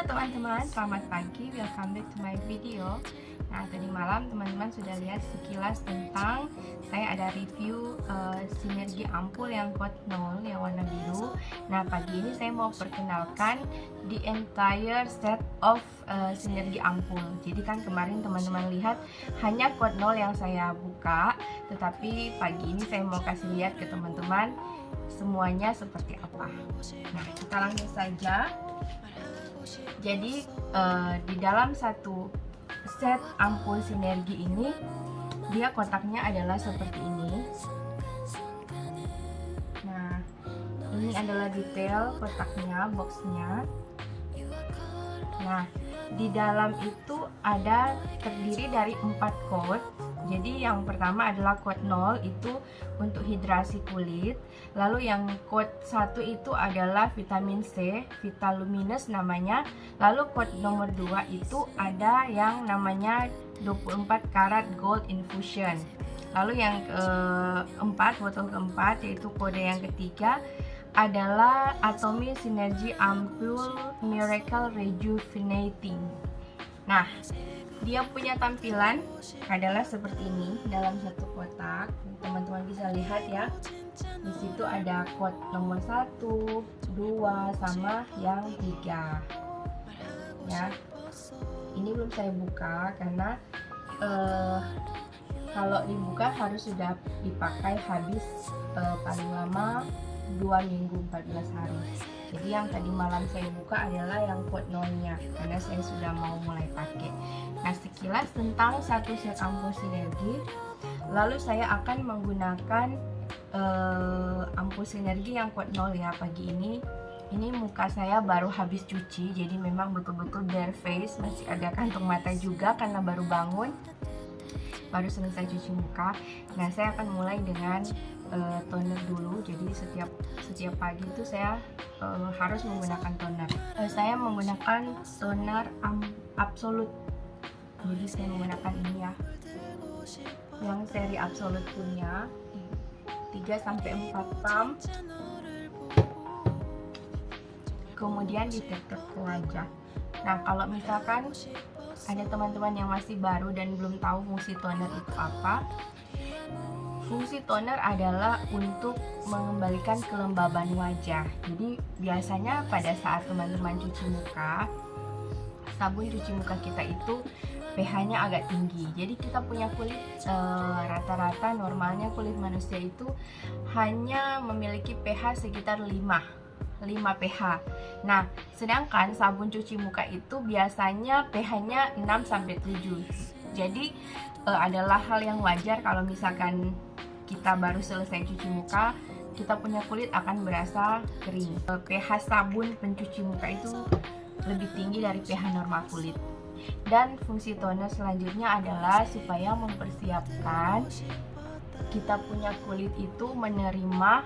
teman-teman, selamat pagi, welcome back to my video. Nah, tadi malam teman-teman sudah lihat sekilas tentang saya ada review sinergi ampul yang quad 0 yang warna biru. Nah, pagi ini saya mau perkenalkan the entire set of sinergi ampul. Jadi kan kemarin teman-teman lihat hanya quad 0 yang saya buka, tetapi pagi ini saya mau kasih lihat ke teman-teman semuanya seperti apa. Nah, kita langsung saja. Jadi di dalam satu set ampul sinergi ini, dia kotaknya adalah seperti ini. Nah, ini adalah detail kotaknya, boxnya. Nah, di dalam itu ada terdiri dari 4 code. Jadi yang pertama adalah code 0 itu untuk hidrasi kulit. Lalu yang code 1 itu adalah vitamin C, Vitaluminous namanya. Lalu code nomor 2 itu ada yang namanya 24 karat gold infusion. Lalu yang keempat, botol keempat, yaitu kode yang ketiga adalah Atomy Synergy Ampule Miracle Rejuvenating. Nah, dia punya tampilan adalah seperti ini dalam satu kotak. Teman-teman bisa lihat ya. Di situ ada code nomor 1, 2 sama yang 3. Ya. Ini belum saya buka karena kalau dibuka harus sudah dipakai habis paling lama 2 minggu 14 hari. Jadi yang tadi malam saya buka adalah yang code 0-nya karena saya sudah mau mulai pakai. Nah, sekilas tentang satu set ampul sinergi. Lalu saya akan menggunakan ampul sinergi yang code 0 ya pagi ini. Ini muka saya baru habis cuci, jadi memang betul-betul bare face, masih ada kantung mata juga karena baru bangun, baru selesai cuci muka. Nah, saya akan mulai dengan toner dulu. Jadi setiap pagi itu saya harus menggunakan toner. Saya menggunakan toner Absolute. Jadi saya menggunakan ini ya, yang seri Absolute punya 3-4 pump. Kemudian ditetep ke wajah. Nah, kalau misalkan ada teman-teman yang masih baru dan belum tahu fungsi toner itu apa, fungsi toner adalah untuk mengembalikan kelembaban wajah. Jadi biasanya pada saat teman-teman cuci muka, sabun cuci muka kita itu pH-nya agak tinggi. Jadi kita punya kulit rata-rata normalnya kulit manusia itu hanya memiliki pH sekitar 5 pH. Nah, sedangkan sabun cuci muka itu biasanya pH-nya 6-7. Jadi adalah hal yang wajar kalau misalkan kita baru selesai cuci muka, kita punya kulit akan berasa kering. pH sabun pencuci muka itu lebih tinggi dari pH normal kulit. Dan fungsi toner selanjutnya adalah supaya mempersiapkan kita punya kulit itu menerima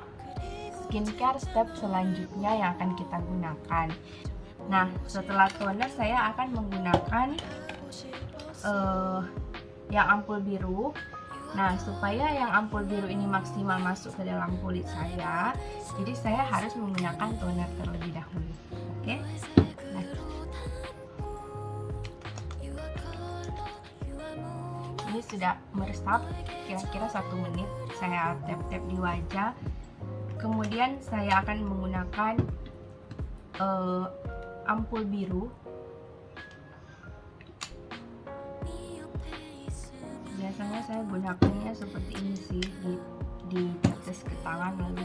skincare step selanjutnya yang akan kita gunakan. Nah, setelah toner saya akan menggunakan yang ampul biru. Nah, supaya yang ampul biru ini maksimal masuk ke dalam kulit saya, jadi saya harus menggunakan toner terlebih dahulu. Oke? Nah, ini sudah meresap kira-kira 1 menit. Saya tap-tap di wajah. Kemudian saya akan menggunakan ampul biru. Biasanya saya gunakannya seperti ini sih, ditetes ke tangan lalu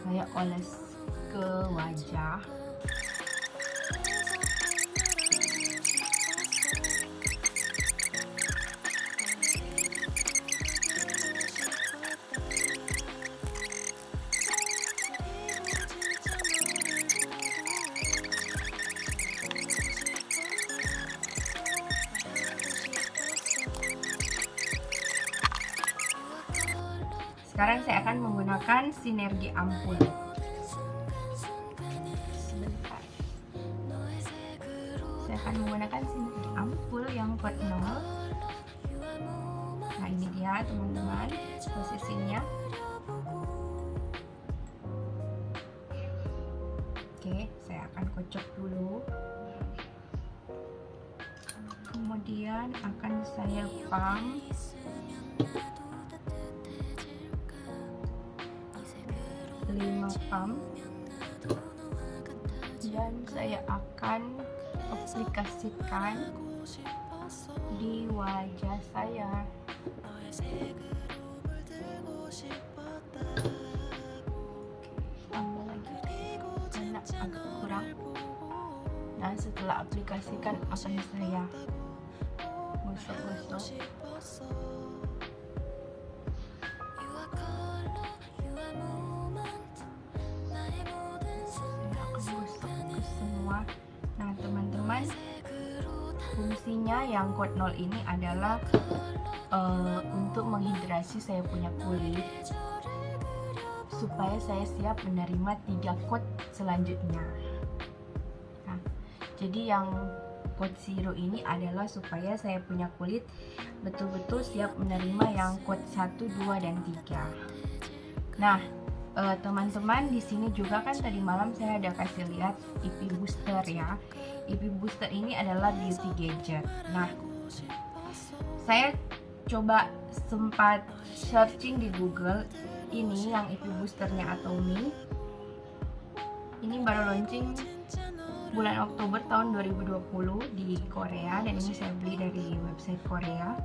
saya oles ke wajah. Sekarang saya akan menggunakan sinergi ampul. Sebentar. Saya akan menggunakan sinergi ampul yang code 0. Nah, ini dia teman-teman posisinya. Oke, saya akan kocok dulu. kemudian akan saya pump lima pump, dan saya akan aplikasikan di wajah saya. Tambah lagi karena agak kurang. Nah, setelah aplikasikan akan saya gosok-gosok. Nah teman-teman, fungsinya yang Quote 0 ini adalah untuk menghidrasi saya punya kulit supaya saya siap menerima 3 quote selanjutnya. Nah, jadi yang Quote 0 ini adalah supaya saya punya kulit betul-betul siap menerima yang quote 1, 2, dan 3. Nah, teman-teman, di sini juga kan tadi malam saya ada kasih lihat IP booster ya. IP booster ini adalah beauty gadget. Nah, saya coba sempat searching di Google ini yang IP boosternya Atomy. Ini baru launching bulan Oktober tahun 2020 di Korea, dan ini saya beli dari website Korea.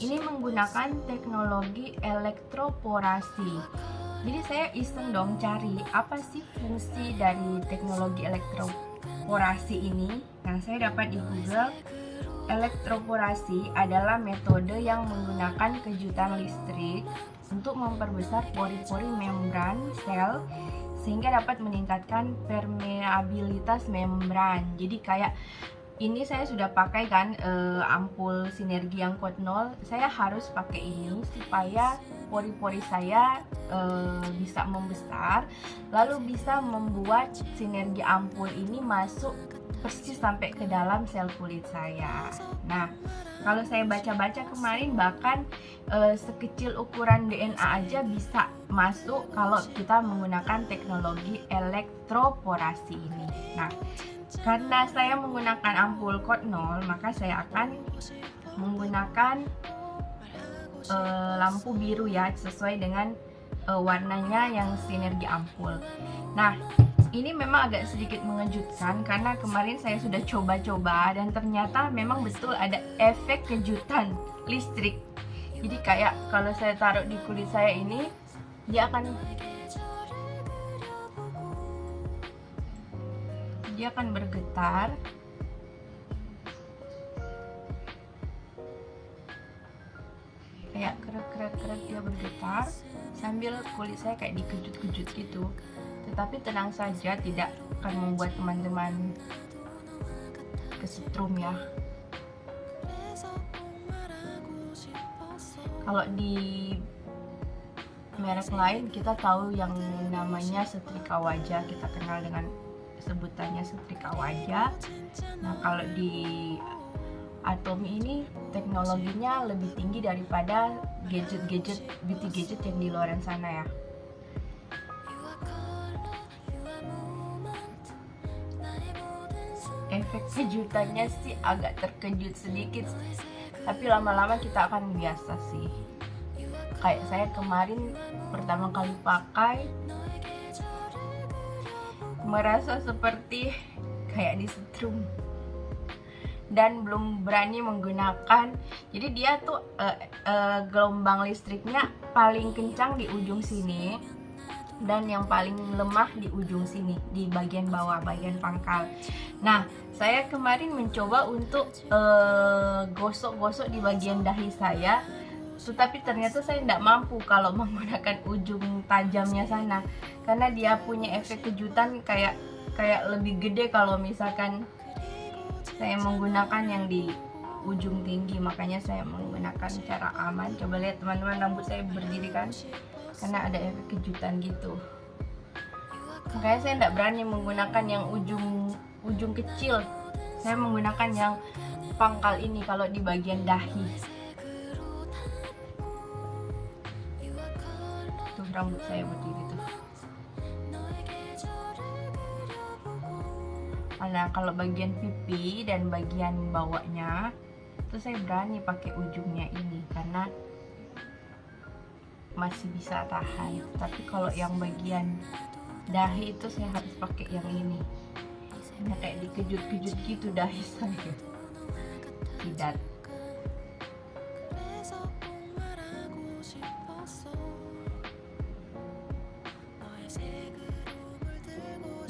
Ini menggunakan teknologi elektroporasi. Jadi saya iseng dong cari apa sih fungsi dari teknologi elektroporasi ini. Nah, saya dapat di Google, elektroporasi adalah metode yang menggunakan kejutan listrik untuk memperbesar pori-pori membran sel sehingga dapat meningkatkan permeabilitas membran. Jadi kayak ini saya sudah pakai kan ampul sinergi yang Quote 0, saya harus pakai ini supaya pori-pori saya bisa membesar, lalu bisa membuat sinergi ampul ini masuk persis sampai ke dalam sel kulit saya. Nah, kalau saya baca-baca kemarin bahkan sekecil ukuran DNA aja bisa masuk kalau kita menggunakan teknologi elektroporasi ini. Nah, karena saya menggunakan ampul Quote 0, maka saya akan menggunakan lampu biru ya, sesuai dengan warnanya yang sinergi ampul. Nah, ini memang agak sedikit mengejutkan karena kemarin saya sudah coba-coba dan ternyata memang betul ada efek kejutan listrik. Jadi kayak kalau saya taruh di kulit saya ini, dia akan bergetar. Kayak krek-krek dia bergetar sambil kulit saya kayak dikejut-kejut gitu. Tetapi tenang saja, tidak akan membuat teman-teman kesetrum ya. Kalau di merek lain kita tahu yang namanya setrika wajah, kita kenal dengan sebutannya setrika wajah. Nah, kalau di Atomy ini teknologinya lebih tinggi daripada gadget-gadget beauty gadget yang di luar sana ya. Efek kejutannya sih agak terkejut sedikit, tapi lama-lama kita akan biasa sih. Kayak saya kemarin pertama kali pakai, merasa seperti kayak disetrum dan belum berani menggunakan. Jadi dia tuh gelombang listriknya paling kencang di ujung sini dan yang paling lemah di ujung sini, di bagian bawah, bagian pangkal. Nah, saya kemarin mencoba untuk gosok-gosok di bagian dahi saya, tetapi ternyata saya tidak mampu kalau menggunakan ujung tajamnya sana, karena dia punya efek kejutan kayak lebih gede kalau misalkan saya menggunakan yang di ujung tinggi. Makanya saya menggunakan cara aman. Coba lihat teman-teman, rambut saya berdiri kan, karena ada efek kejutan gitu. Makanya saya tidak berani menggunakan yang ujung kecil. Saya menggunakan yang pangkal ini kalau di bagian dahi. Tuh rambut saya berdiri tuh. Nah, kalau bagian pipi dan bagian bawahnya Terus saya berani pakai ujungnya ini karena masih bisa tahan. Tapi kalau yang bagian dahi itu saya harus pakai yang ini. Ini kayak dikejut-kejut gitu dahi saya. Tidak.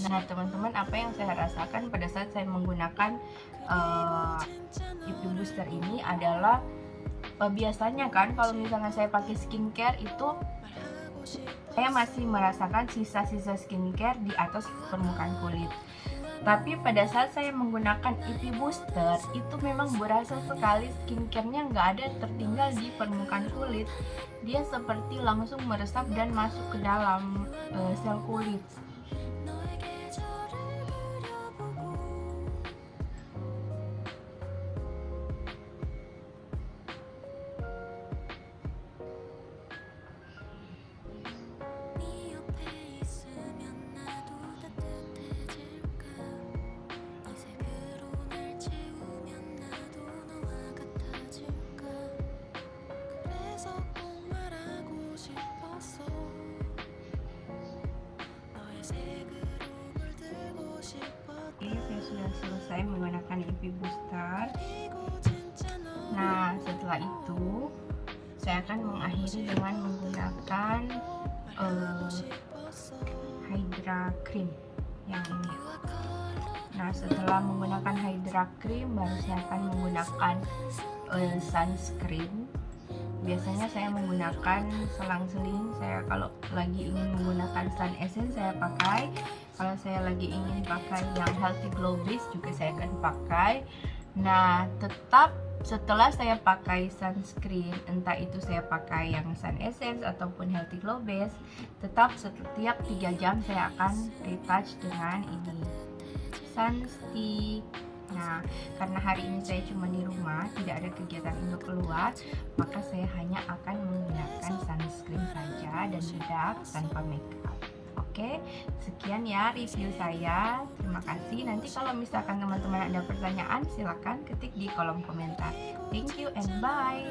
Nah teman-teman, apa yang saya rasakan pada saat saya menggunakan IP booster ini adalah biasanya kan kalau misalnya saya pakai skincare itu saya masih merasakan sisa-sisa skincare di atas permukaan kulit. Tapi pada saat saya menggunakan IP booster itu memang berasa sekali skincarenya nggak ada tertinggal di permukaan kulit. Dia seperti langsung meresap dan masuk ke dalam sel kulit. Saya sudah selesai menggunakan IP booster. Nah setelah itu saya akan mengakhiri dengan menggunakan Hydra Cream yang ini. Nah setelah menggunakan Hydra Cream baru saya akan menggunakan sunscreen. Biasanya saya menggunakan selang-seling. Saya kalau lagi ingin menggunakan Sun Essence saya pakai. Kalau saya lagi ingin pakai yang Healthy Glow Base juga saya akan pakai. Nah tetap setelah saya pakai sunscreen, entah itu saya pakai yang Sun Essence ataupun Healthy Glow Base, tetap setiap 3 jam saya akan retouch dengan ini Sunstick. Nah, karena hari ini saya cuma di rumah, tidak ada kegiatan untuk keluar, maka saya hanya akan menggunakan sunscreen saja dan bedak tanpa makeup. Oke, sekian ya review saya. Terima kasih. Nanti kalau misalkan teman-teman ada pertanyaan, silakan ketik di kolom komentar. Thank you and bye.